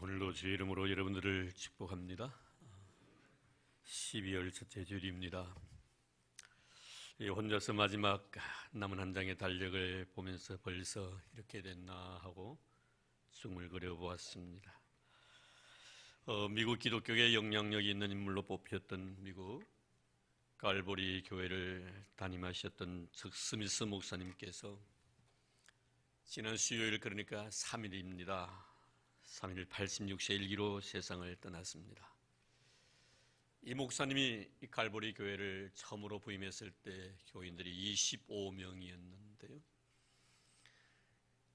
오늘도 주의 이름으로 여러분들을 축복합니다. 12월 첫째 주일입니다. 혼자서 마지막 남은 한 장의 달력을 보면서 벌써 이렇게 됐나 하고 숨을 그려보았습니다. 미국 기독교계 영향력이 있는 인물로 뽑혔던 미국 칼보리 교회를 담임하셨던 척 스미스 목사님께서 지난 수요일, 그러니까 3일입니다. 3일 86세 일기로 세상을 떠났습니다. 이 목사님이 이 칼보리 교회를 처음으로 부임했을 때 교인들이 25명이었는데요.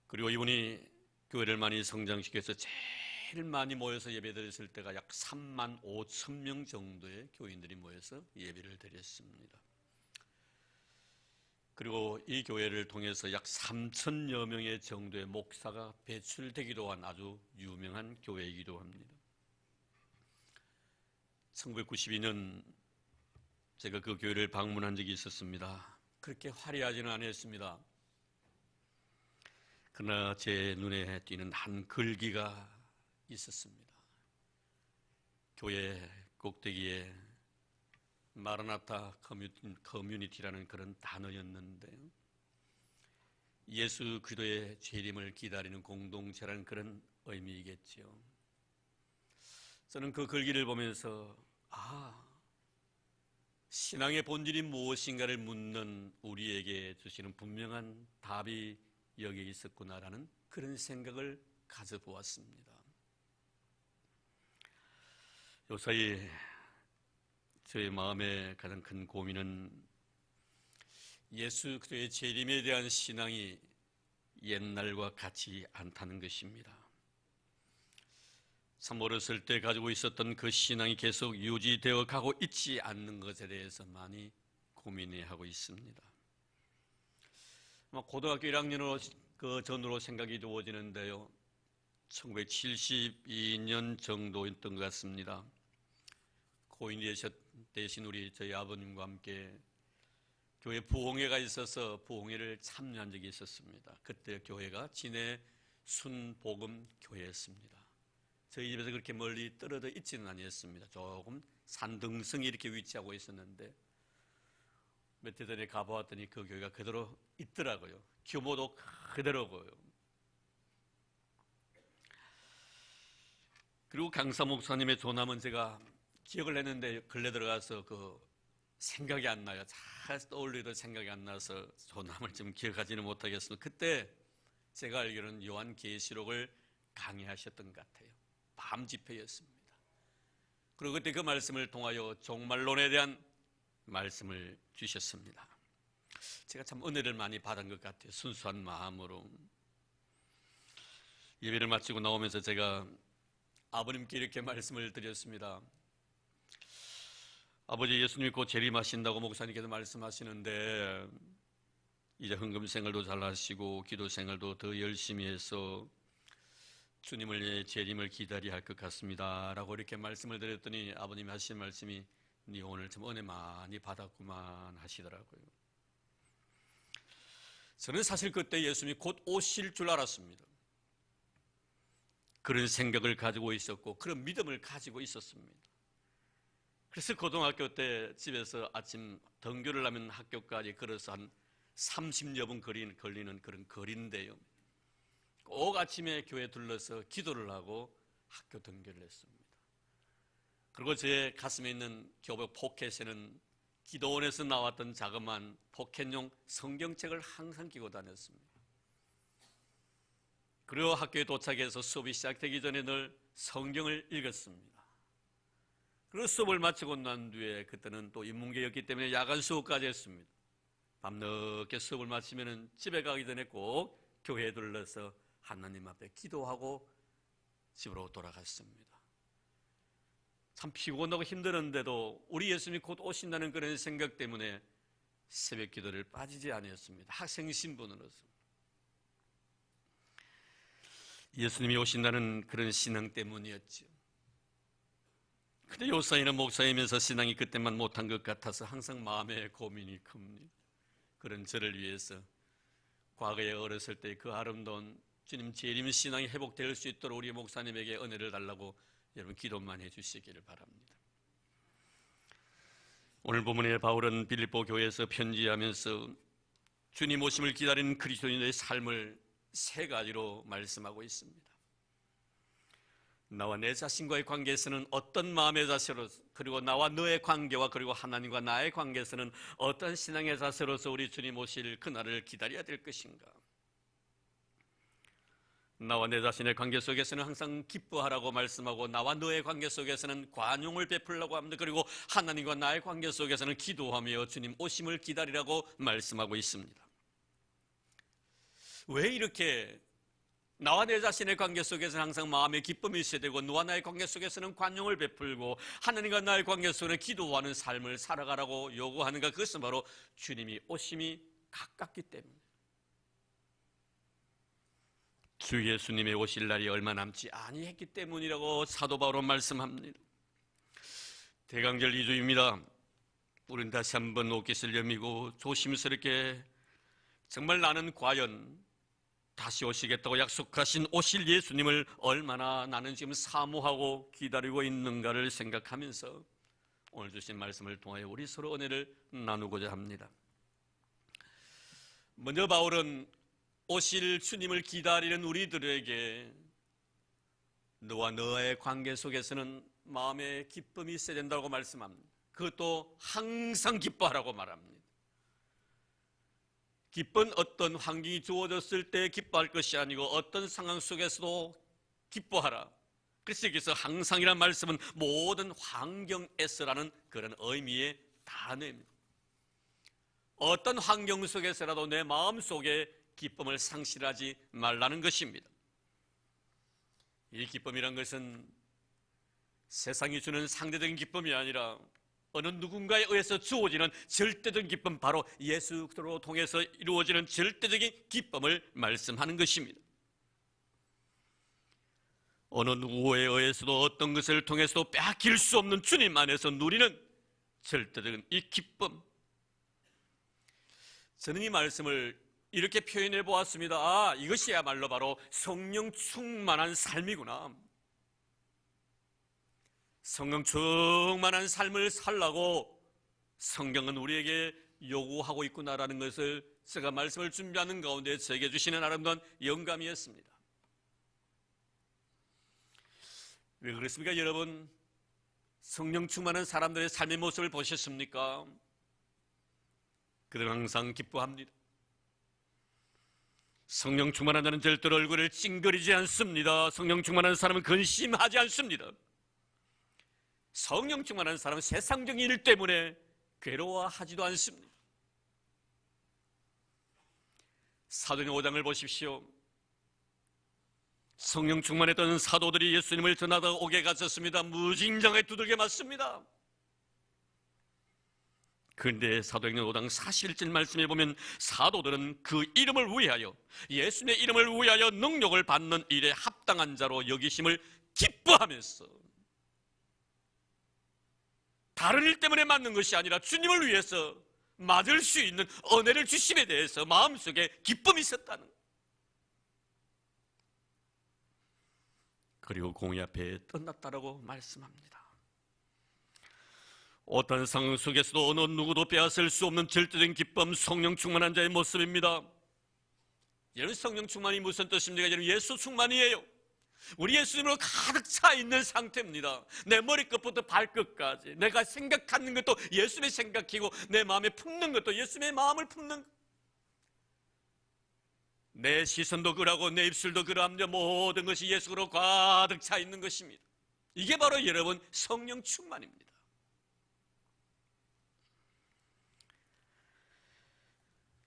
그리고 이분이 교회를 많이 성장시켜서 제일 많이 모여서 예배드렸을 때가 약 3만 5천 명 정도의 교인들이 모여서 예배를 드렸습니다. 그리고 이 교회를 통해서 약 3천여 명의 정도의 목사가 배출되기도 한 아주 유명한 교회이기도 합니다. 1992년 제가 그 교회를 방문한 적이 있었습니다. 그렇게 화려하지는 않았습니다. 그러나 제 눈에 띄는 한 글귀가 있었습니다. 교회 꼭대기에 마라나타 커뮤니티라는 그런 단어였는데요. 예수 그리스도의 재림을 기다리는 공동체라는 그런 의미이겠죠. 저는 그 글귀를 보면서 신앙의 본질이 무엇인가를 묻는 우리에게 주시는 분명한 답이 여기에 있었구나라는 그런 생각을 가져보았습니다. 요사이 저의 마음의 가장 큰 고민은 예수 그리스도의 재림에 대한 신앙이 옛날과 같지 않다는 것입니다. 참 어렸을 때 가지고 있었던 그 신앙이 계속 유지되어 가고 있지 않는 것에 대해서 많이 고민해하고 있습니다. 고등학교 1학년 전으로 생각이 되어지는데요. 1972년 정도였던 것 같습니다. 고인이 되신 우리 저희 아버님과 함께 교회 부흥회가 있어서 부흥회를 참여한 적이 있었습니다. 그때 교회가 진해 순복음교회였습니다. 저희 집에서 그렇게 멀리 떨어져 있지는 아니었습니다. 조금 산등성이 이렇게 위치하고 있었는데 며칠 전에 가보았더니 그 교회가 그대로 있더라고요. 규모도 그대로고요. 그리고 강사 목사님의 조남은 제가 기억을 했는데 근래 들어가서 그 생각이 안 나요. 잘 떠올리도 생각이 안 나서 조남을 좀 기억하지는 못하겠습니다. 그때 제가 알기로는 요한계시록을 강의하셨던 것 같아요. 밤 집회였습니다. 그리고 그때 그 말씀을 통하여 종말론에 대한 말씀을 주셨습니다. 제가 참 은혜를 많이 받은 것 같아요. 순수한 마음으로. 예배를 마치고 나오면서 제가 아버님께 이렇게 말씀을 드렸습니다. 아버지, 예수님이 곧 재림하신다고 목사님께서 말씀하시는데 이제 헌금 생활도 잘 하시고 기도 생활도 더 열심히 해서 주님을 재림을 기다려야 할 것 같습니다 라고 이렇게 말씀을 드렸더니 아버님이 하신 말씀이 네 오늘 참 은혜 많이 받았구만 하시더라고요. 저는 사실 그때 예수님이 곧 오실 줄 알았습니다. 그런 생각을 가지고 있었고 그런 믿음을 가지고 있었습니다. 그래서 고등학교 때 집에서 아침 등교를 하면 학교까지 걸어서 한 30여 분 걸리는 그런 거리인데요. 꼭 아침에 교회 들러서 기도를 하고 학교 등교를 했습니다. 그리고 제 가슴에 있는 교복 포켓에는 기도원에서 나왔던 자그마한 포켓용 성경책을 항상 끼고 다녔습니다. 그리고 학교에 도착해서 수업이 시작되기 전에 늘 성경을 읽었습니다. 그리고 수업을 마치고 난 뒤에 그때는 또 인문계였기 때문에 야간 수업까지 했습니다. 밤늦게 수업을 마치면 집에 가기 전에 꼭 교회에 들러서 하나님 앞에 기도하고 집으로 돌아갔습니다. 참 피곤하고 힘들었는데도 우리 예수님이 곧 오신다는 그런 생각 때문에 새벽 기도를 빠지지 않았습니다. 학생 신분으로서. 예수님이 오신다는 그런 신앙 때문이었죠. 근데 요사이는 목사이면서 신앙이 그때만 못한 것 같아서 항상 마음에 고민이 큽니다. 그런 저를 위해서 과거에 어렸을 때 그 아름다운 주님 재림 신앙이 회복될 수 있도록 우리 목사님에게 은혜를 달라고 여러분 기도만 해주시기를 바랍니다. 오늘 본문의 바울은 빌립보 교회에서 편지하면서 주님 오심을 기다리는 그리스도인의 삶을 세 가지로 말씀하고 있습니다. 나와 내 자신과의 관계에서는 어떤 마음의 자세로서, 그리고 나와 너의 관계와 그리고 하나님과 나의 관계에서는 어떤 신앙의 자세로서 우리 주님 오실 그날을 기다려야 될 것인가. 나와 내 자신의 관계 속에서는 항상 기뻐하라고 말씀하고, 나와 너의 관계 속에서는 관용을 베풀라고 합니다. 그리고 하나님과 나의 관계 속에서는 기도하며 주님 오심을 기다리라고 말씀하고 있습니다. 왜 이렇게 나와 내 자신의 관계 속에서는 항상 마음의 기쁨이 있어야 되고, 너와 나의 관계 속에서는 관용을 베풀고, 하나님과 나의 관계 속에는 기도하는 삶을 살아가라고 요구하는가? 그것은 바로 주님이 오심이 가깝기 때문에, 주 예수님의 오실 날이 얼마 남지 아니했기 때문이라고 사도 바울은 말씀합니다. 대강절 2주입니다. 우리는 다시 한번 옷깃을 여미고 조심스럽게, 정말 나는 과연 다시 오시겠다고 약속하신 오실 예수님을 얼마나 나는 지금 사모하고 기다리고 있는가를 생각하면서 오늘 주신 말씀을 통하여 우리 서로 은혜를 나누고자 합니다. 먼저 바울은 오실 주님을 기다리는 우리들에게 너와 너의 관계 속에서는 마음의 기쁨이 있어야 된다고 말씀합니다. 그것도 항상 기뻐하라고 말합니다. 기쁜 어떤 환경이 주어졌을 때 기뻐할 것이 아니고 어떤 상황 속에서도 기뻐하라. 그래서 여기서 항상이라는 말씀은 모든 환경에서라는 그런 의미의 단어입니다. 어떤 환경 속에서라도 내 마음 속에 기쁨을 상실하지 말라는 것입니다. 이 기쁨이란 것은 세상이 주는 상대적인 기쁨이 아니라 어느 누군가에 의해서 주어지는 절대적인 기쁨, 바로 예수 그리스도로 통해서 이루어지는 절대적인 기쁨을 말씀하는 것입니다. 어느 누구에 의해서도 어떤 것을 통해서도 빼앗길 수 없는 주님 안에서 누리는 절대적인 이 기쁨. 저는 이 말씀을 이렇게 표현해 보았습니다. 이것이야말로 바로 성령 충만한 삶이구나. 성령 충만한 삶을 살라고 성경은 우리에게 요구하고 있구나라는 것을 제가 말씀을 준비하는 가운데 제게 주시는 아름다운 영감이었습니다. 왜 그렇습니까? 여러분, 성령 충만한 사람들의 삶의 모습을 보셨습니까? 그들은 항상 기뻐합니다. 성령 충만한 자는 절대로 얼굴을 찡그리지 않습니다. 성령 충만한 사람은 근심하지 않습니다. 성령 충만한 사람은 세상적인 일 때문에 괴로워하지도 않습니다. 사도행 5장을 보십시오. 성령 충만했던 사도들이 예수님을 전하다가 옥에 갇혔습니다. 무진장에 두들겨 맞습니다. 그런데 사도행전 5장 41절 말씀에 보면 사도들은 그 이름을 위하여, 예수님의 이름을 위하여 능력을 받는 일에 합당한 자로 여기심을 기뻐하면서, 다른 일 때문에 맞는 것이 아니라 주님을 위해서 맞을 수 있는 은혜를 주심에 대해서 마음속에 기쁨이 있었다는 것. 그리고 공의 앞에 떠났다라고 말씀합니다. 어떤 상황 속에서도 어느 누구도 빼앗을 수 없는 절대적인 기쁨, 성령 충만한 자의 모습입니다. 여러분, 성령 충만이 무슨 뜻입니까? 여러분, 예수 충만이에요. 우리 예수님으로 가득 차 있는 상태입니다. 내 머리끝부터 발끝까지 내가 생각하는 것도 예수님의 생각이고, 내 마음에 품는 것도 예수님의 마음을 품는 것. 내 시선도 그러하고 내 입술도 그러합니다. 모든 것이 예수로 가득 차 있는 것입니다. 이게 바로 여러분 성령 충만입니다.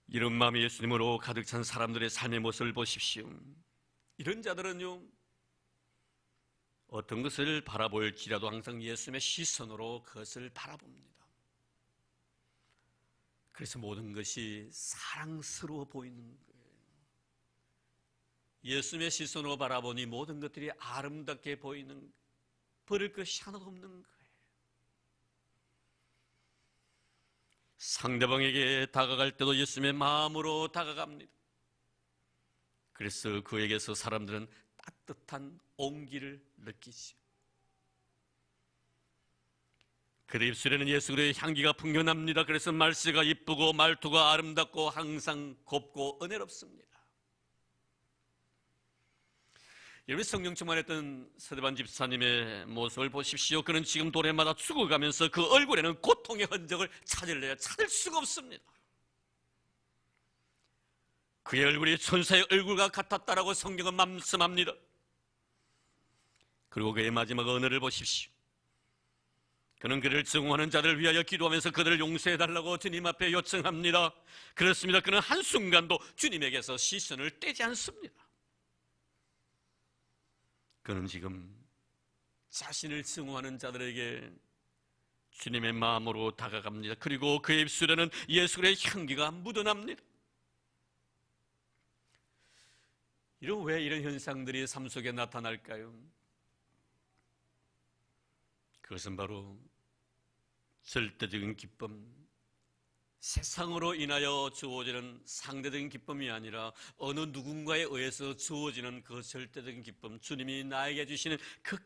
이런 마음이 예수님으로 가득 찬 사람들의 삶의 모습을 보십시오. 이런 자들은요, 어떤 것을 바라볼지라도 항상 예수님의 시선으로 그것을 바라봅니다. 그래서 모든 것이 사랑스러워 보이는 거예요. 예수님의 시선으로 바라보니 모든 것들이 아름답게 보이는 거예요. 버릴 것이 하나도 없는 거예요. 상대방에게 다가갈 때도 예수님의 마음으로 다가갑니다. 그래서 그에게서 사람들은 따뜻한 온기를 느끼지. 그의 입술에는 예수 그리스도의 향기가 풍겨납니다. 그래서 말씨가 이쁘고 말투가 아름답고 항상 곱고 은혜롭습니다. 여러분, 성령 충만했던 스데반 집사님의 모습을 보십시오. 그는 지금 도래마다 죽어가면서 그 얼굴에는 고통의 흔적을 찾을 수가 없습니다. 그의 얼굴이 천사의 얼굴과 같았다라고 성경은 말씀합니다. 그리고 그의 마지막 언어를 보십시오. 그는 그를 증오하는 자들을 위하여 기도하면서 그들을 용서해달라고 주님 앞에 요청합니다. 그렇습니다. 그는 한순간도 주님에게서 시선을 떼지 않습니다. 그는 지금 자신을 증오하는 자들에게 주님의 마음으로 다가갑니다. 그리고 그의 입술에는 예수의 향기가 묻어납니다. 왜 이런 현상들이 삶 속에 나타날까요? 그것은 바로 절대적인 기쁨, 세상으로 인하여 주어지는 상대적인 기쁨이 아니라 어느 누군가에 의해서 주어지는 그 절대적인 기쁨, 주님이 나에게 주시는 그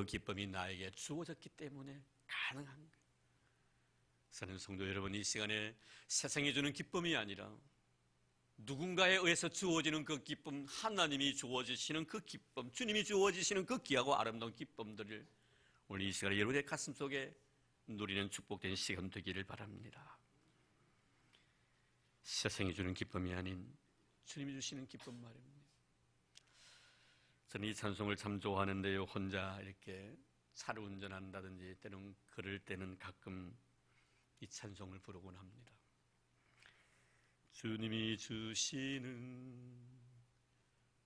기쁨이 나에게 주어졌기 때문에 가능한 거예요. 사랑하는 성도 여러분, 이 시간에 세상이 주는 기쁨이 아니라 누군가에 의해서 주어지는 그 기쁨, 하나님이 주어지시는 그 기쁨, 주님이 주어지시는 그 귀하고 아름다운 기쁨들을 오늘 이 시간에 여러분의 가슴 속에 누리는 축복된 시간 되기를 바랍니다. 세상이 주는 기쁨이 아닌 주님이 주시는 기쁨 말입니다. 저는 이 찬송을 참 좋아하는데요, 혼자 이렇게 차를 운전한다든지 때는 그럴 때는 가끔 이 찬송을 부르곤 합니다. 주님이 주시는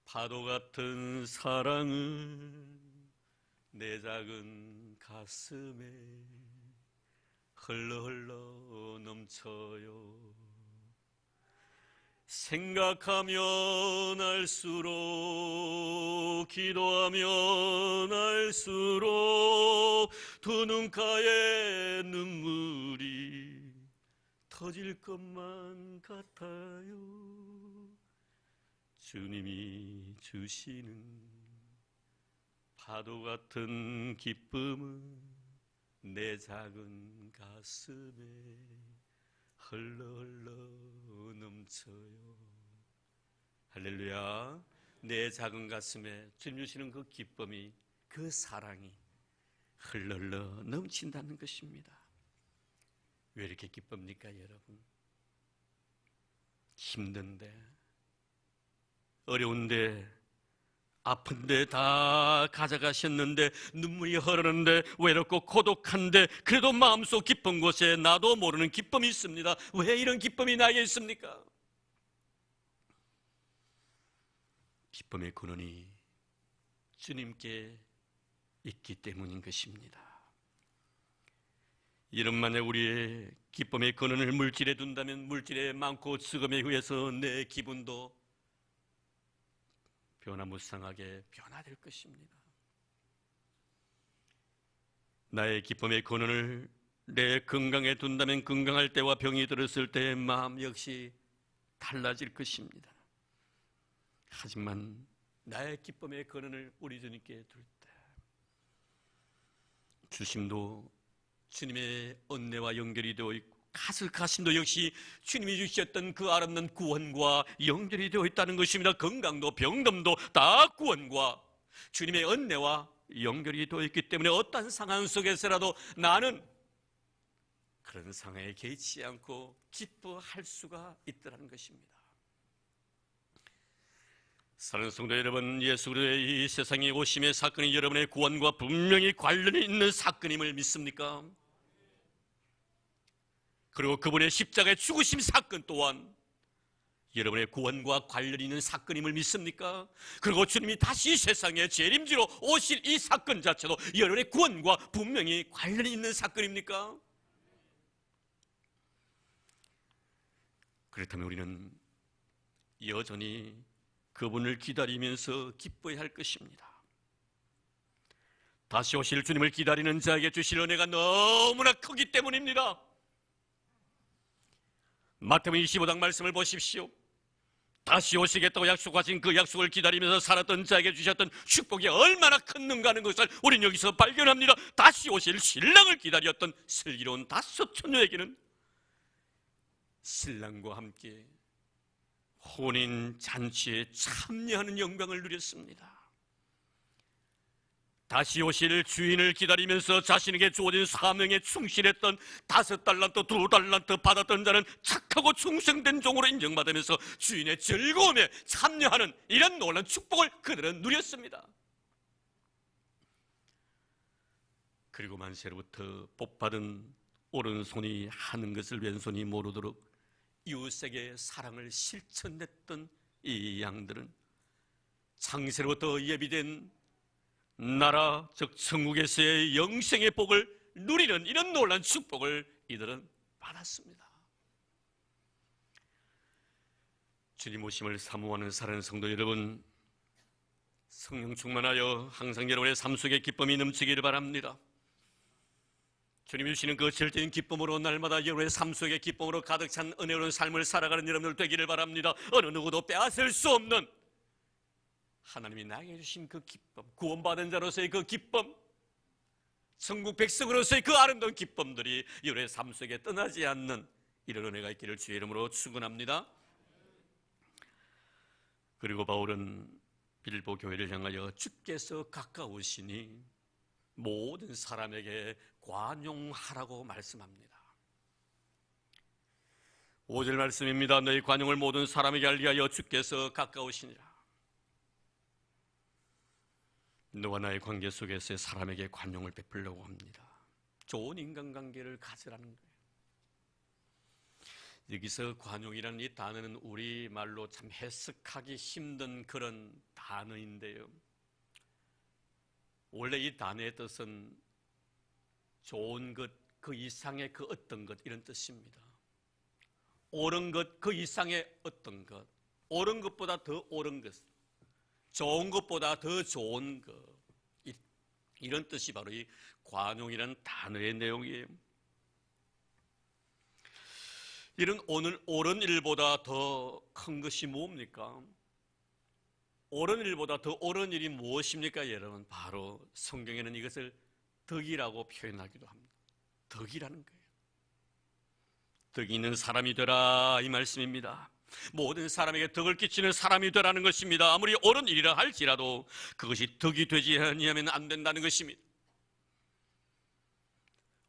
파도 같은 사랑을 내 작은 가슴에 흘러 넘쳐요. 생각하면 알수록, 기도하면 알수록 두 눈가에 눈물이 터질 것만 같아요. 주님이 주시는 파도 같은 기쁨은 내 작은 가슴에 흘러 넘쳐요. 할렐루야. 내 작은 가슴에 주님 주시는 그 기쁨이, 그 사랑이 흘러 넘친다는 것입니다. 왜 이렇게 기쁩니까, 여러분? 힘든데, 어려운데, 아픈데 다 가져가셨는데, 눈물이 흐르는데, 외롭고 고독한데, 그래도 마음속 깊은 곳에 나도 모르는 기쁨이 있습니다. 왜 이런 기쁨이 나에게 있습니까? 기쁨의 근원이 주님께 있기 때문인 것입니다. 이런 만에 우리의 기쁨의 근원을 물질에 둔다면 물질의 많고 죽음에 의해서 내 기분도 변화무쌍하게 변화될 것입니다. 나의 기쁨의 근원을 내 건강에 둔다면 건강할 때와 병이 들었을 때의 마음 역시 달라질 것입니다. 하지만 나의 기쁨의 근원을 우리 주님께 둘 때, 주심도 주님의 은혜와 연결이 되어 있고, 가슴도 역시 주님이 주셨던 그 아름다운 구원과 연결이 되어 있다는 것입니다. 건강도 병듦도 다 구원과 주님의 은혜와 연결이 되어 있기 때문에 어떤 상황 속에서라도 나는 그런 상황에 개의치 않고 기뻐할 수가 있다는 것입니다. 사랑하는 성도 여러분, 예수 그리스도의 이 세상에 오심의 사건이 여러분의 구원과 분명히 관련이 있는 사건임을 믿습니까? 그리고 그분의 십자가의 죽으심 사건 또한 여러분의 구원과 관련이 있는 사건임을 믿습니까? 그리고 주님이 다시 세상에 재림지로 오실 이 사건 자체도 여러분의 구원과 분명히 관련이 있는 사건입니까? 그렇다면 우리는 여전히 그분을 기다리면서 기뻐해야 할 것입니다. 다시 오실 주님을 기다리는 자에게 주실 은혜가 너무나 크기 때문입니다. 마태복음 25장 말씀을 보십시오. 다시 오시겠다고 약속하신 그 약속을 기다리면서 살았던 자에게 주셨던 축복이 얼마나 컸는가 하는 것을 우리는 여기서 발견합니다. 다시 오실 신랑을 기다렸던 슬기로운 5 처녀에게는 신랑과 함께 혼인 잔치에 참여하는 영광을 누렸습니다. 다시 오실 주인을 기다리면서 자신에게 주어진 사명에 충실했던 5달란트, 2달란트 받았던 자는 착하고 충성된 종으로 인정받으면서 주인의 즐거움에 참여하는 이런 놀라운 축복을 그들은 누렸습니다. 그리고 만세로부터 복받은 오른손이 하는 것을 왼손이 모르도록 이웃에게 사랑을 실천했던 이 양들은 창세로부터 예비된 나라 즉 천국에서의 영생의 복을 누리는 이런 놀라운 축복을 이들은 받았습니다. 주님 오심을 사모하는 사랑하는 성도 여러분, 성령 충만하여 항상 여러분의 삶 속에 기쁨이 넘치기를 바랍니다. 주님이 주시는 그 절대적인 기쁨으로 날마다 여러분의 삶 속에 기쁨으로 가득 찬 은혜로운 삶을 살아가는 여러분들 되기를 바랍니다. 어느 누구도 빼앗을 수 없는 하나님이 나에게 주신 그 기쁨, 구원받은 자로서의 그 기쁨, 천국 백성으로서의 그 아름다운 기쁨들이 여러분의 삶 속에 떠나지 않는 이런 은혜가 있기를 주의 이름으로 축원합니다. 그리고 바울은 빌보 교회를 향하여 주께서 가까우시니 모든 사람에게 관용하라고 말씀합니다. 5절 말씀입니다. 너희 관용을 모든 사람에게 알게 하여 주께서 가까우시니라. 너와 나의 관계 속에서 사람에게 관용을 베풀려고 합니다. 좋은 인간관계를 가지라는 거예요. 여기서 관용이라는 이 단어는 우리말로 참 해석하기 힘든 그런 단어인데요, 원래 이 단어의 뜻은 좋은 것, 그 이상의 그 어떤 것, 이런 뜻입니다. 옳은 것, 그 이상의 어떤 것, 옳은 것보다 더 옳은 것, 좋은 것보다 더 좋은 것, 이런 뜻이 바로 이 관용이라는 단어의 내용이에요. 이런 옳은 일보다 더 큰 것이 뭡니까? 옳은 일보다 더 옳은 일이 무엇입니까? 여러분, 바로 성경에는 이것을 덕이라고 표현하기도 합니다. 덕이라는 거예요. 덕이 있는 사람이 되라, 이 말씀입니다. 모든 사람에게 덕을 끼치는 사람이 되라는 것입니다. 아무리 옳은 일이라 할지라도 그것이 덕이 되지 아니하면 안 된다는 것입니다.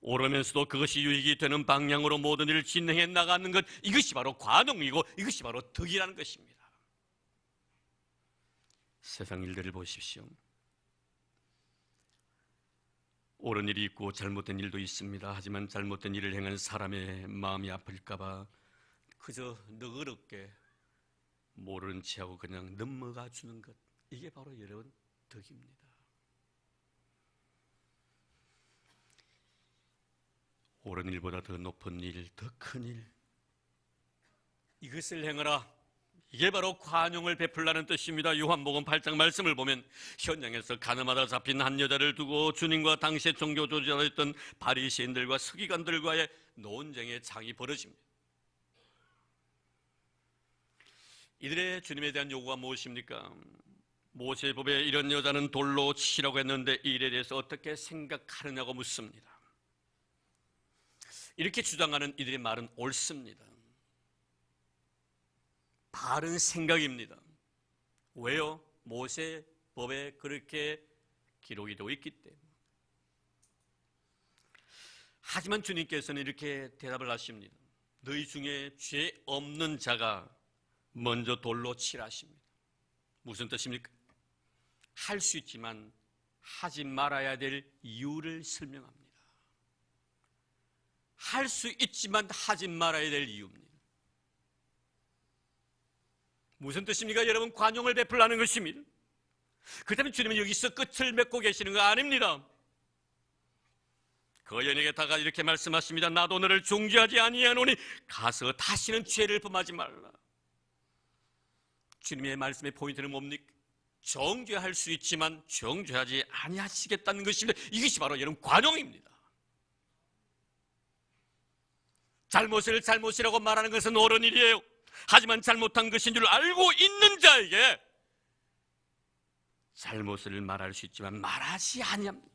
옳으면서도 그것이 유익이 되는 방향으로 모든 일을 진행해 나가는 것, 이것이 바로 관용이고 이것이 바로 덕이라는 것입니다. 세상 일들을 보십시오. 옳은 일이 있고 잘못된 일도 있습니다. 하지만 잘못된 일을 행하는 사람의 마음이 아플까 봐 그저 너그럽게 모르는 체하고 그냥 넘어가 주는 것, 이게 바로 여러분 덕입니다. 옳은 일보다 더 높은 일, 더 큰 일, 이것을 행하라, 이게 바로 관용을 베풀라는 뜻입니다. 요한복음 8장 말씀을 보면 현장에서 가늠하다 잡힌 한 여자를 두고 주님과 당시의 종교 조직자였던 바리새인들과 서기관들과의 논쟁의 장이 벌어집니다. 이들의 주님에 대한 요구가 무엇입니까? 모세법에 이런 여자는 돌로 치라고 했는데 이 일에 대해서 어떻게 생각하느냐고 묻습니다. 이렇게 주장하는 이들의 말은 옳습니다. 바른 생각입니다. 왜요? 모세법에 그렇게 기록이 되어 있기 때문에. 하지만 주님께서는 이렇게 대답을 하십니다. 너희 중에 죄 없는 자가 먼저 돌로 치라 하십니다. 무슨 뜻입니까? 할 수 있지만 하지 말아야 될 이유를 설명합니다. 할 수 있지만 하지 말아야 될 이유입니다. 무슨 뜻입니까? 여러분, 관용을 베풀라는 것입니다. 그렇다면 주님은 여기서 끝을 맺고 계시는 거 아닙니다. 그 여인에게 다가 이렇게 말씀하십니다. 나도 너를 중지하지 아니하노니 가서 다시는 죄를 범하지 말라. 주님의 말씀의 포인트는 뭡니까? 정죄할 수 있지만 정죄하지 아니하시겠다는 것입니다. 이것이 바로 여러분 관용입니다. 잘못을 잘못이라고 말하는 것은 옳은 일이에요. 하지만 잘못한 것인 줄 알고 있는 자에게 잘못을 말할 수 있지만 말하지 아니합니다.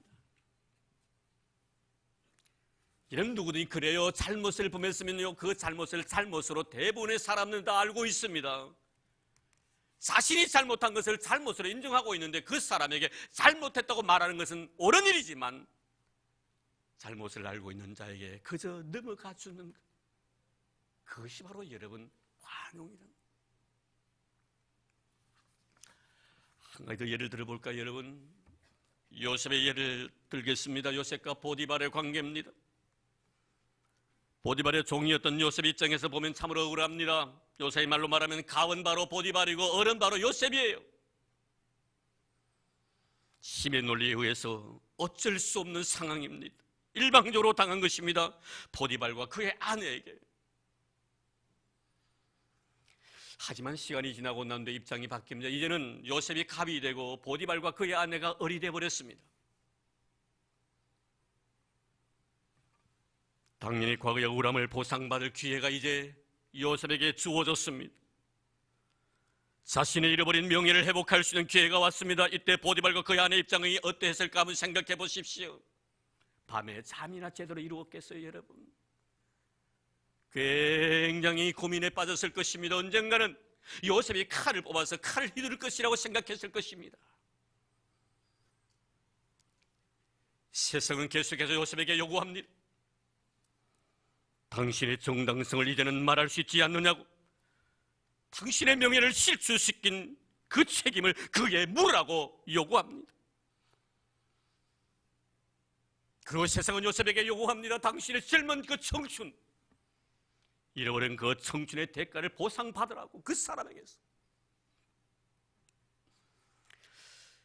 이런 누구든지 그래요. 잘못을 범했으면요, 그 잘못을 잘못으로 대부분의 사람들은 다 알고 있습니다. 자신이 잘못한 것을 잘못으로 인정하고 있는데 그 사람에게 잘못했다고 말하는 것은 옳은 일이지만 잘못을 알고 있는 자에게 그저 넘어가 주는 것, 그것이 바로 여러분 관용이란. 한 가지 더 예를 들어볼까요, 여러분? 요셉의 예를 들겠습니다. 요셉과 보디발의 관계입니다. 보디발의 종이었던 요셉 입장에서 보면 참으로 억울합니다. 요셉의 말로 말하면 가은 바로 보디발이고 어른 바로 요셉이에요. 힘의 논리에 의해서 어쩔 수 없는 상황입니다. 일방적으로 당한 것입니다. 보디발과 그의 아내에게. 하지만 시간이 지나고 난 뒤에 입장이 바뀝니다. 이제는 요셉이 갑이 되고 보디발과 그의 아내가 어리 돼 버렸습니다. 당연히 과거의 억울함을 보상받을 기회가 이제 요셉에게 주어졌습니다. 자신의 잃어버린 명예를 회복할 수 있는 기회가 왔습니다. 이때 보디발과 그의 아내 입장이 어떠했을까 한번 생각해 보십시오. 밤에 잠이나 제대로 이루었겠어요, 여러분? 굉장히 고민에 빠졌을 것입니다. 언젠가는 요셉이 칼을 뽑아서 칼을 휘두를 것이라고 생각했을 것입니다. 세상은 계속해서 요셉에게 요구합니다. 당신의 정당성을 이제는 말할 수 있지 않느냐고, 당신의 명예를 실추시킨 그 책임을 그에게 물으라고 요구합니다. 그리고 세상은 요셉에게 요구합니다. 당신의 젊은 그 청춘, 잃어버린 그 청춘의 대가를 보상받으라고, 그 사람에게서.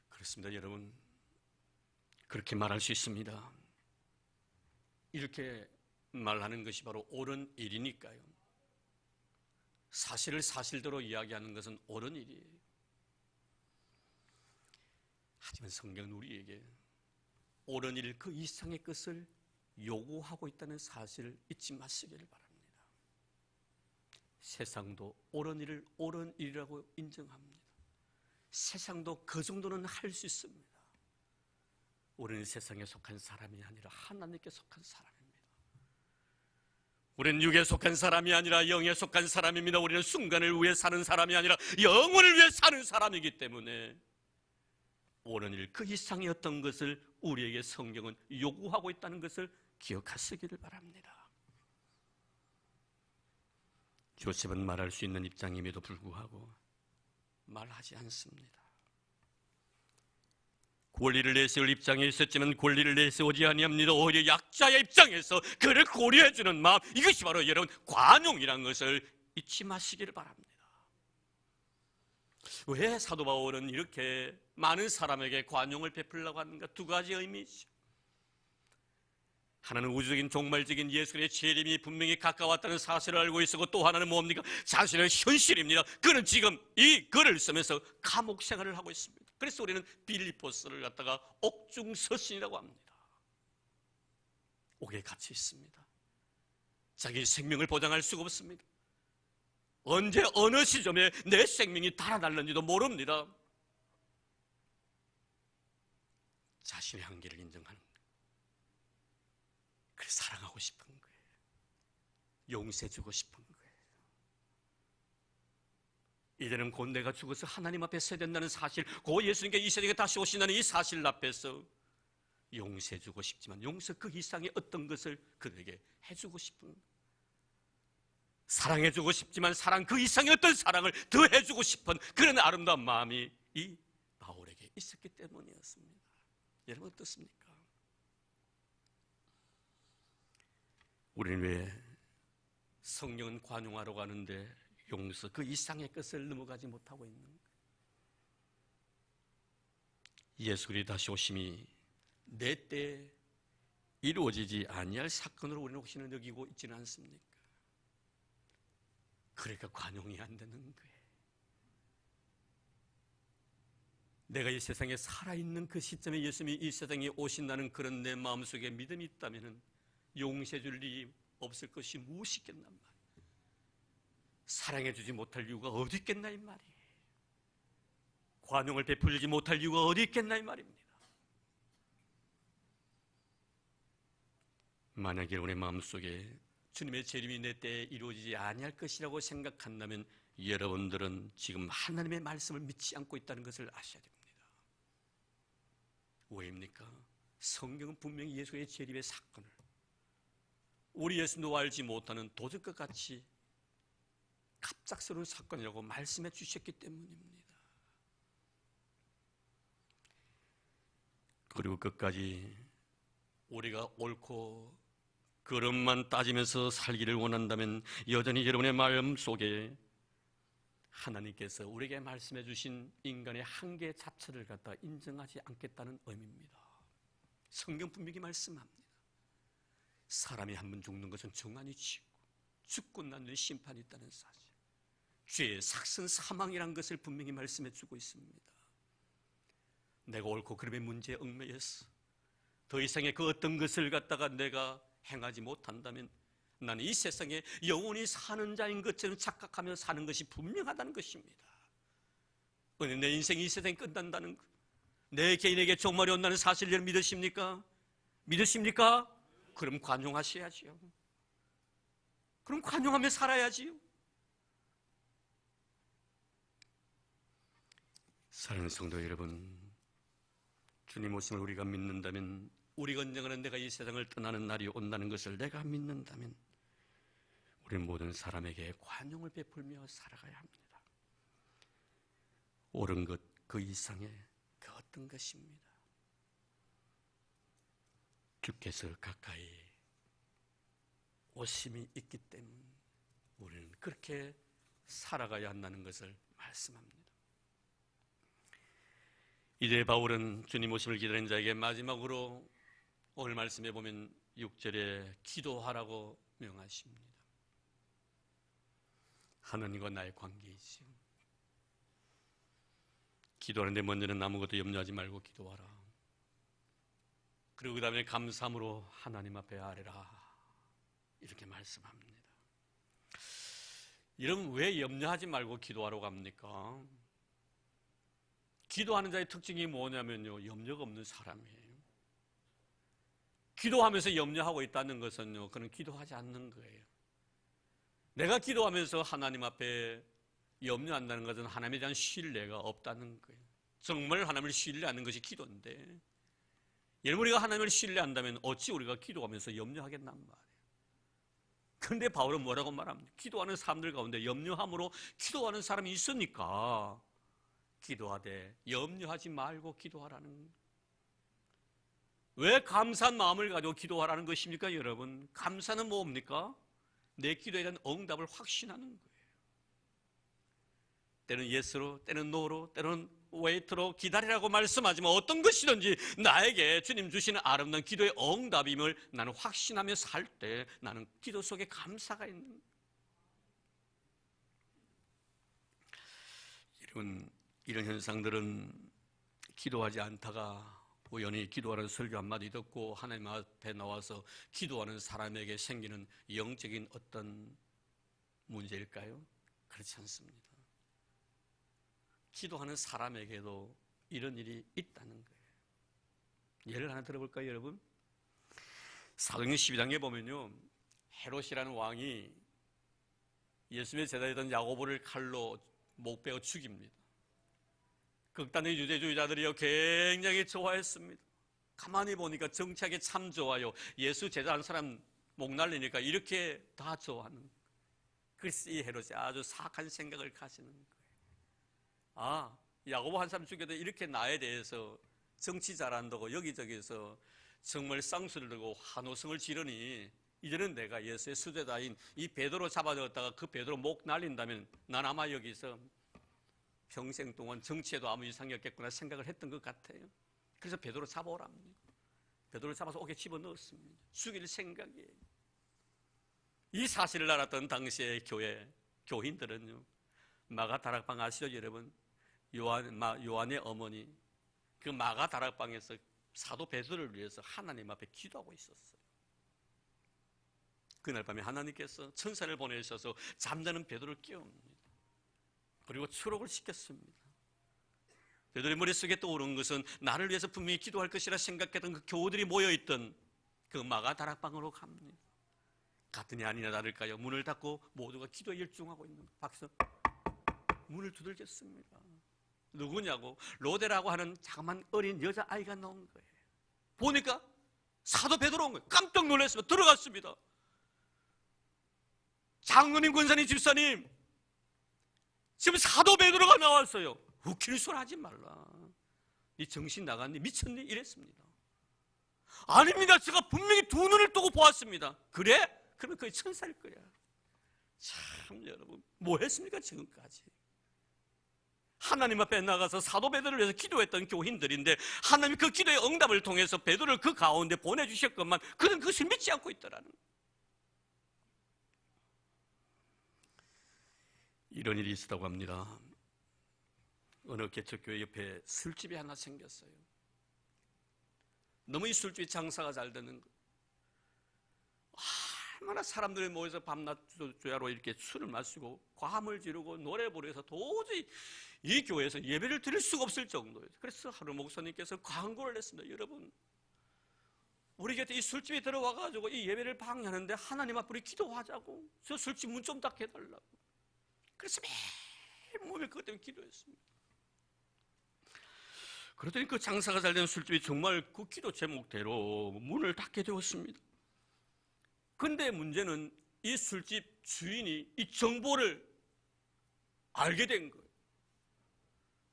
그렇습니다, 여러분. 그렇게 말할 수 있습니다. 이렇게 말하는 것이 바로 옳은 일이니까요. 사실을 사실대로 이야기하는 것은 옳은 일이에요. 하지만 성경은 우리에게 옳은 일 그 이상의 것을 요구하고 있다는 사실을 잊지 마시기를 바랍니다. 세상도 옳은 일을 옳은 일이라고 인정합니다. 세상도 그 정도는 할 수 있습니다. 우리는 세상에 속한 사람이 아니라 하나님께 속한 사람입니다. 우리는 육에 속한 사람이 아니라 영에 속한 사람입니다. 우리는 순간을 위해 사는 사람이 아니라 영혼을 위해 사는 사람이기 때문에 옳은 일 그 이상의 어떤 것을 우리에게 성경은 요구하고 있다는 것을 기억하시기를 바랍니다. 요셉은 말할 수 있는 입장임에도 불구하고 말하지 않습니다. 권리를 내세울 입장에 있었지만 권리를 내세우지 아니합니다. 오히려 약자의 입장에서 그를 고려해주는 마음, 이것이 바로 여러분 관용이라는 것을 잊지 마시기를 바랍니다. 왜 사도 바울은 이렇게 많은 사람에게 관용을 베풀려고 하는가? 두 가지 의미죠. 하나는 우주적인 종말적인 예수의 재림이 분명히 가까웠다는 사실을 알고 있었고, 또 하나는 뭡니까? 자신의 현실입니다. 그는 지금 이 글을 쓰면서 감옥 생활을 하고 있습니다. 그래서 우리는 빌립보서를 갖다가 옥중서신이라고 합니다. 옥에 갇혀 있습니다. 자기 생명을 보장할 수가 없습니다. 언제 어느 시점에 내 생명이 달아날는지도 모릅니다. 자신의 한계를 인정하는 거예요. 그래서 사랑하고 싶은 거예요. 용서해주고 싶은 거예요. 이제는 곧 내가 죽어서 하나님 앞에 서야 된다는 사실, 곧 예수님께 이 세상에 다시 오신다는 이 사실 앞에서 용서해주고 싶지만 용서 그 이상의 어떤 것을 그들에게 해주고 싶은 거예요. 사랑해주고 싶지만 사랑 그 이상의 어떤 사랑을 더 해주고 싶은 그런 아름다운 마음이 이 바울에게 있었기 때문이었습니다. 여러분 어떻습니까? 우리는 왜 성령은 관용하러 가는데 용서 그 이상의 것을 넘어가지 못하고 있는 거예요? 예수 그리스도의 다시 오심이 내 때에 이루어지지 아니할 사건으로 우리는 혹시나 여기고 있지는 않습니까? 그러니까 관용이 안 되는 거예요. 내가 이 세상에 살아있는 그 시점에 예수님이 이 세상에 오신다는 그런 내 마음속에 믿음이 있다면 용서해 줄 일이 없을 것이 무엇이겠단 말이에요. 사랑해주지 못할 이유가 어디 있겠나 이 말이에요. 관용을 베풀지 못할 이유가 어디 있겠나 이 말입니다. 만약 여러분의 마음속에 주님의 재림이 내 때에 이루어지지 아니할 것이라고 생각한다면 여러분들은 지금 하나님의 말씀을 믿지 않고 있다는 것을 아셔야 됩니다. 왜입니까? 성경은 분명히 예수의 재림의 사건을 우리 예수도 알지 못하는 도적과 같이 갑작스러운 사건이라고 말씀해 주셨기 때문입니다. 그리고 끝까지 우리가 옳고 그릇만 따지면서 살기를 원한다면 여전히 여러분의 마음 속에 하나님께서 우리에게 말씀해 주신 인간의 한계 자체를 갖다 인정하지 않겠다는 의미입니다. 성경 분명히 말씀합니다. 사람이 한 번 죽는 것은 정한이 치고 죽고 난 뒤에 심판이 있다는 사실, 죄의 삭슨 사망이라는 것을 분명히 말씀해 주고 있습니다. 내가 옳고 그름의 문제에 얽매여서 더 이상의 그 어떤 것을 갖다가 내가 행하지 못한다면 나는 이 세상에 영원히 사는 자인 것처럼 착각하며 사는 것이 분명하다는 것입니다. 내 인생이 이 세상에 끝난다는 것, 내 개인에게 종말이 온다는 사실을 믿으십니까? 믿으십니까? 그럼 관용하셔야지요. 그럼 관용하며 살아야지요. 사랑하는 성도 여러분, 주님 오심을 우리가 믿는다면, 우리가 언젠가는 내가 이 세상을 떠나는 날이 온다는 것을 내가 믿는다면 우리는 모든 사람에게 관용을 베풀며 살아가야 합니다. 옳은 것 그 이상의 그 어떤 것입니다. 주께서 가까이 오심이 있기 때문에 우리는 그렇게 살아가야 한다는 것을 말씀합니다. 이제 바울은 주님 오심을 기다리는 자에게 마지막으로 오늘 말씀해 보면 6절에 기도하라고 명하십니다. 하나님과 나의 관계이지요. 기도하는데 먼저는 아무것도 염려하지 말고 기도하라. 그리고 그 다음에 감사함으로 하나님 앞에 아뢰라. 이렇게 말씀합니다. 여러분, 왜 염려하지 말고 기도하라고 합니까? 기도하는 자의 특징이 뭐냐면요, 염려가 없는 사람이에요. 기도하면서 염려하고 있다는 것은요, 그는 기도하지 않는 거예요. 내가 기도하면서 하나님 앞에 염려한다는 것은 하나님에 대한 신뢰가 없다는 거예요. 정말 하나님을 신뢰하는 것이 기도인데, 여러분, 우리가 하나님을 신뢰한다면 어찌 우리가 기도하면서 염려하겠단 말이에요. 그런데 바울은 뭐라고 말합니까? 기도하는 사람들 가운데 염려함으로 기도하는 사람이 있으니까 기도하되 염려하지 말고 기도하라는 거예요. 왜 감사한 마음을 가지고 기도하라는 것입니까, 여러분? 감사는 뭡니까? 내 기도에 대한 응답을 확신하는 거예요. 때는 예스로, 때는 노로, 때는 웨이트로 기다리라고 말씀하지만 어떤 것이든지 나에게 주님 주시는 아름다운 기도의 응답임을 나는 확신하며 살 때 나는 기도 속에 감사가 있는 거예요. 이런 현상들은 기도하지 않다가 우연히 기도하는 설교 한마디 듣고 하나님 앞에 나와서 기도하는 사람에게 생기는 영적인 어떤 문제일까요? 그렇지 않습니다. 기도하는 사람에게도 이런 일이 있다는 거예요. 예를 하나 들어볼까요, 여러분? 사도행전 12장에 보면요, 헤롯이라는 왕이 예수님의 제자였던 야고보를 칼로 목 베어 죽입니다. 극단의 유대주의자들이요, 굉장히 좋아했습니다. 가만히 보니까 정치하게 참 좋아요. 예수 제자 한 사람 목 날리니까 이렇게 다 좋아하는 거예요. 그래서 이 헤롯이 아주 사악한 생각을 가지는 거예요. 아, 야고보 한 사람 죽여도 이렇게 나에 대해서 정치 잘한다고 여기저기서 정말 쌍수를 들고 환호성을 지르니 이제는 내가 예수의 수제자인 이 베드로 잡아들었다가 그 베드로 목 날린다면 난 아마 여기서 평생 동안 정치에도 아무 이상이 없겠구나 생각을 했던 것 같아요. 그래서 베드로 잡아오랍니다. 베드로 잡아서 옥에 집어넣었습니다. 죽일 생각이에요. 이 사실을 알았던 당시의 교인들은요, 마가 다락방 아시죠, 여러분? 요한의 어머니, 그 마가 다락방에서 사도 베드로를 위해서 하나님 앞에 기도하고 있었어요. 그날 밤에 하나님께서 천사를 보내셔서 잠자는 베드로를 깨웁니다. 그리고 추록을 시켰습니다. 베드로의 머릿속에 떠오른 것은 나를 위해서 분명히 기도할 것이라 생각했던 그 교우들이 모여있던 그 마가 다락방으로 갑니다. 갔더니 아니나 다를까요, 문을 닫고 모두가 기도에 열중하고 있는 거예요. 박수. 문을 두들겼습니다. 누구냐고, 로데라고 하는 자그만 어린 여자아이가 나온 거예요. 보니까 사도 베드로 온 거예요. 깜짝 놀랐습니다. 들어갔습니다. 장로님, 권사님, 집사님, 지금 사도 베드로가 나왔어요. 웃기는 소리 하지 말라. 네 정신 나갔니? 미쳤니? 이랬습니다. 아닙니다. 제가 분명히 두 눈을 뜨고 보았습니다. 그래? 그러면 그게 천사일 거야. 참, 여러분, 뭐 했습니까 지금까지? 하나님 앞에 나가서 사도 베드로를 위해서 기도했던 교인들인데 하나님이 그 기도의 응답을 통해서 베드로를 그 가운데 보내주셨건만 그는 그것을 믿지 않고 있더라는 거예요. 이런 일이 있었다고 합니다. 어느 개척교회 옆에 술집이 하나 생겼어요. 너무 이 술집이 장사가 잘 되는 거예요. 얼마나 사람들이 모여서 밤낮 조야로 이렇게 술을 마시고 과함을 지르고 노래 부르면서 도저히 이 교회에서 예배를 드릴 수가 없을 정도예요. 그래서 하루 목사님께서 광고를 냈습니다. 여러분, 우리 곁에 이 술집에 들어와가지고 이 예배를 방해하는데 하나님 앞에 우리 기도하자고. 저 술집 문 좀 닫게 해달라고. 그래서 매일 몸에 그것 때문에 기도했습니다. 그랬더니 그 장사가 잘 되는 술집이 정말 그 기도 제목대로 문을 닫게 되었습니다. 근데 문제는 이 술집 주인이 이 정보를 알게 된 거예요.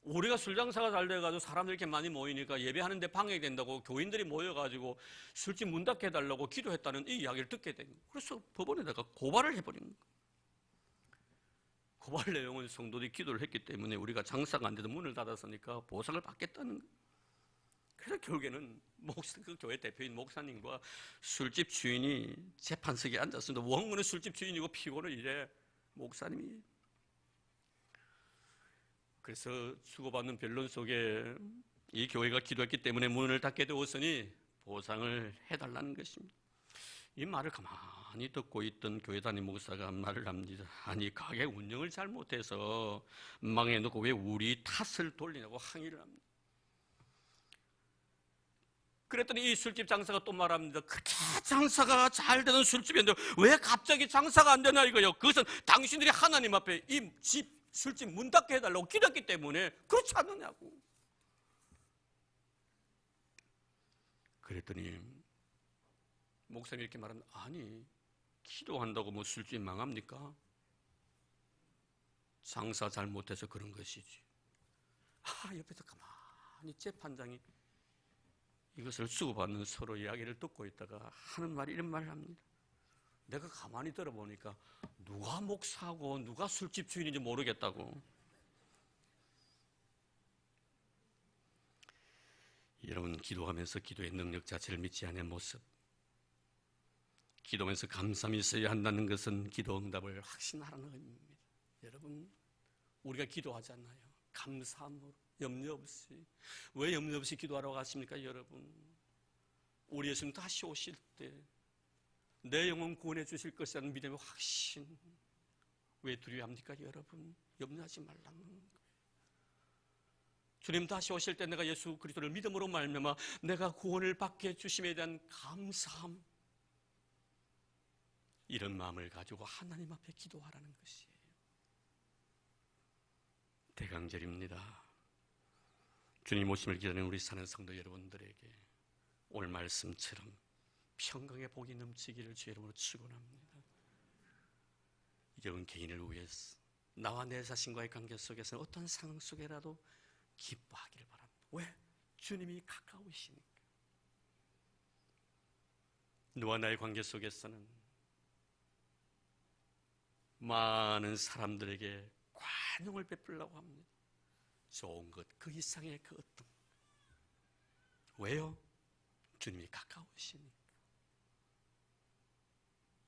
우리가 술 장사가 잘 돼가지고 사람들이 이렇게 많이 모이니까 예배하는데 방해된다고 교인들이 모여가지고 술집 문 닫게 해달라고 기도했다는 이 이야기를 듣게 된 거예요. 그래서 법원에다가 고발을 해버린 거예요. 고발 내용은 성도들이 기도를 했기 때문에 우리가 장사가 안 돼도 문을 닫았으니까 보상을 받겠다는 거예요. 그래서 결국에는 그 교회 대표인 목사님과 술집 주인이 재판석에 앉았습니다. 원고는 술집 주인이고 피고는 이제 목사님이. 그래서 주고받는 변론 속에 이 교회가 기도했기 때문에 문을 닫게 되었으니 보상을 해달라는 것입니다. 이 말을 가만히 듣고 있던 교회 담임 목사가 말을 합니다. 아니, 가게 운영을 잘못해서 망해놓고 왜 우리 탓을 돌리냐고 항의를 합니다. 그랬더니 이 술집 장사가 또 말합니다. 그렇게 장사가 잘 되는 술집인데 왜 갑자기 장사가 안 되나 이거요. 그것은 당신들이 하나님 앞에 이 집 술집 문 닫게 해달라고 기도했기 때문에 그렇지 않느냐고. 그랬더니 목사님이 이렇게 말합니다. 아니, 기도한다고 뭐 술집 망합니까? 장사 잘못해서 그런 것이지. 옆에서 가만히 재판장이 이것을 수고받는 서로 이야기를 듣고 있다가 하는 말이 이런 말을 합니다. 내가 가만히 들어보니까 누가 목사고 누가 술집 주인인지 모르겠다고. 여러분, 기도하면서 기도의 능력 자체를 믿지 않는 모습, 기도하면서 감사함이 있어야 한다는 것은 기도 응답을 확신하라는 의미입니다. 여러분, 우리가 기도하잖아요. 감사함으로, 염려 없이. 왜 염려 없이 기도하라고 하십니까, 여러분? 우리 예수님 다시 오실 때 내 영혼 구원해 주실 것이라는 믿음의 확신. 왜 두려워합니까, 여러분? 염려하지 말라는 거예요. 주님 다시 오실 때 내가 예수 그리스도를 믿음으로 말미암아 내가 구원을 받게 해주심에 대한 감사함, 이런 마음을 가지고 하나님 앞에 기도하라는 것이에요. 대강절입니다. 주님 오심을 기다리는 우리 사는 성도 여러분들에게 오늘 말씀처럼 평강의 복이 넘치기를 주의 이름으로 축원합니다. 이런 개인을 위해서 나와 내 자신과의 관계 속에서 어떤 상황 속에라도 기뻐하기를 바랍니다. 왜? 주님이 가까우시니까. 너와 나의 관계 속에서는 많은 사람들에게 관용을 베풀려고 합니다. 좋은 것, 그 이상의 그 어떤. 왜요? 주님이 가까우시니까.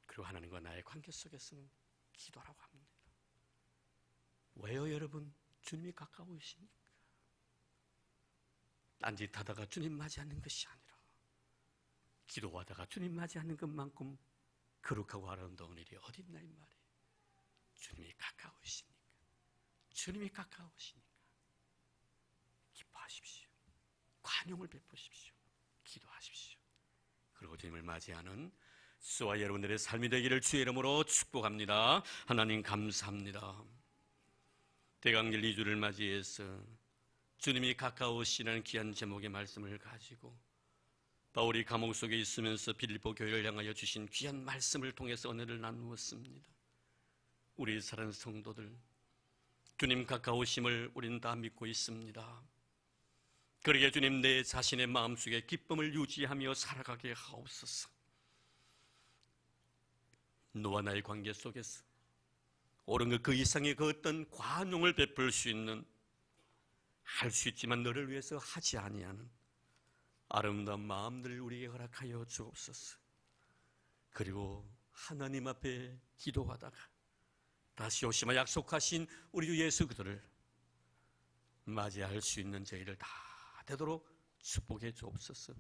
그리고 하나님과 나의 관계 속에서는 기도하라고 합니다. 왜요, 여러분? 주님이 가까우시니까. 딴짓하다가 주님 맞이하는 것이 아니라 기도하다가 주님 맞이하는 것만큼 거룩하고 아름다운 일이 어디 있나 이 말이에요. 주님이 가까우시니까. 주님이 가까우시니까 기뻐하십시오. 관용을 베푸십시오. 기도하십시오. 그리고 주님을 맞이하는 저와 여러분들의 삶이 되기를 주의 이름으로 축복합니다. 하나님 감사합니다. 대강절 2주를 맞이해서 주님이 가까우시라는 귀한 제목의 말씀을 가지고 바울이 감옥 속에 있으면서 빌립보 교회를 향하여 주신 귀한 말씀을 통해서 은혜를 나누었습니다. 우리 사랑하는 성도들, 주님 가까우심을 우리는 다 믿고 있습니다. 그러기에 주님 내 자신의 마음속에 기쁨을 유지하며 살아가게 하옵소서. 너와 나의 관계 속에서 옳은 것 그 이상의 그 어떤 관용을 베풀 수 있는, 할 수 있지만 너를 위해서 하지 아니하는 아름다운 마음들을 우리에게 허락하여 주옵소서. 그리고 하나님 앞에 기도하다가 다시 오시마 약속하신 우리 주 예수 그들을 맞이할 수 있는 저희를 다 되도록 축복해 주옵소서.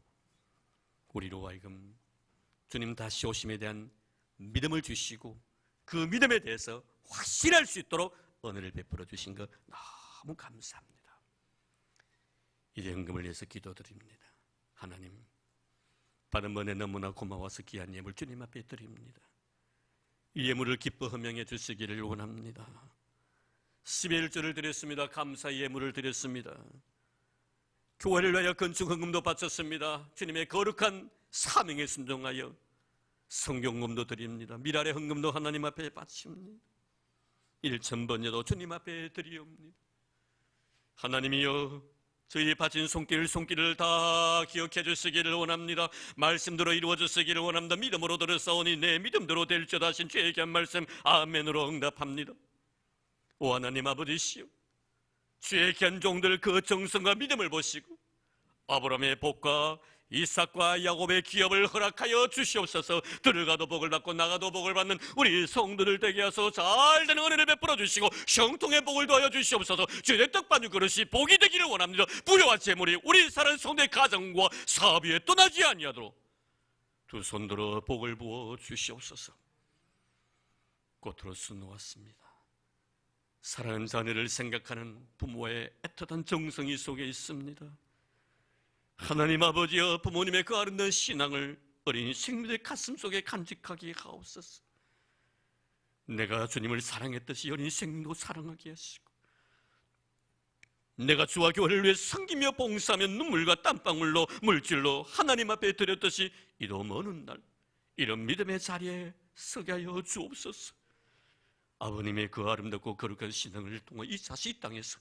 우리로 하여금 주님 다시 오심에 대한 믿음을 주시고 그 믿음에 대해서 확신할 수 있도록 은혜를 베풀어 주신 것 너무 감사합니다. 이제 헌금을 위해서 기도드립니다. 하나님, 받은 번에 너무나 고마워서 귀한 예물 주님 앞에 드립니다. 이 예물을 기뻐 허명해 주시기를 원합니다. 11조를 드렸습니다. 감사 예물을 드렸습니다. 교회를 위하여 건축 헌금도 바쳤습니다. 주님의 거룩한 사명에 순종하여 성경금도 드립니다. 미랄의 헌금도 하나님 앞에 바칩니다. 1,000번여도 주님 앞에 드리옵니다. 하나님이여, 저희 바친 손길을 다 기억해 주시기를 원합니다. 말씀대로 이루어 주시기를 원합니다. 믿음으로 들었사오니 내 믿음대로 될지어다 하신 주의 귀한 말씀 아멘으로 응답합니다. 오 하나님 아버지시여, 주의 귀한 종들 그 정성과 믿음을 보시고 아브라함의 복과 이삭과 야곱의 기업을 허락하여 주시옵소서. 들어가도 복을 받고 나가도 복을 받는 우리 성도들 되게 하소서. 잘되는 은혜를 베풀어 주시고 형통의 복을 더하여 주시옵소서. 주의 떡반죽 그릇이 복이 되기를 원합니다. 부여와 재물이 우리 사는 성도의 가정과 사업 위에 떠나지 아니하도록 두 손 들어 복을 부어 주시옵소서. 꽃으로 수놓았습니다. 사랑하는 자녀를 생각하는 부모의 애틋한 정성이 속에 있습니다. 하나님 아버지여, 부모님의 그 아름다운 신앙을 어린이 생명의 가슴 속에 간직하게 하옵소서. 내가 주님을 사랑했듯이 어린이 생명도 사랑하게 하시고, 내가 주와 교회를 위해 섬기며 봉사하며 눈물과 땀방울로 물질로 하나님 앞에 드렸듯이 이도 먼 날 이런 믿음의 자리에 서게 하여 주옵소서. 아버님의 그 아름답고 거룩한 신앙을 통해 이 자식 땅에서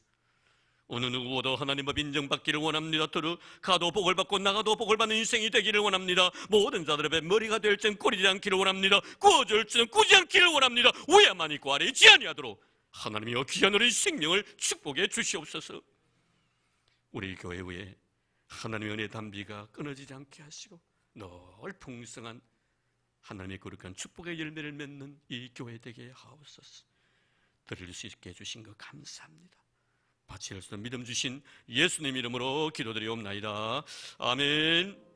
어느 누구보다 하나님 법 인정받기를 원합니다. 들어가도 복을 받고 나가도 복을 받는 인생이 되기를 원합니다. 모든 자들 앞에 머리가 될 땐 꼬리지 않기를 원합니다. 구워줄 줄은 꾸지 않기를 원합니다. 위에만 있고 아래에 있지 아니하도록 하나님이여 귀한 우리 생명을 축복해 주시옵소서. 우리 교회 위에 하나님의 은혜 담비가 끊어지지 않게 하시고 늘 풍성한 하나님의 거룩한 축복의 열매를 맺는 이 교회 되게 하옵소서. 들을 수 있게 해주신 것 감사합니다. 바칠 수 있는 믿음 주신 예수님 이름으로 기도드리옵나이다. 아멘.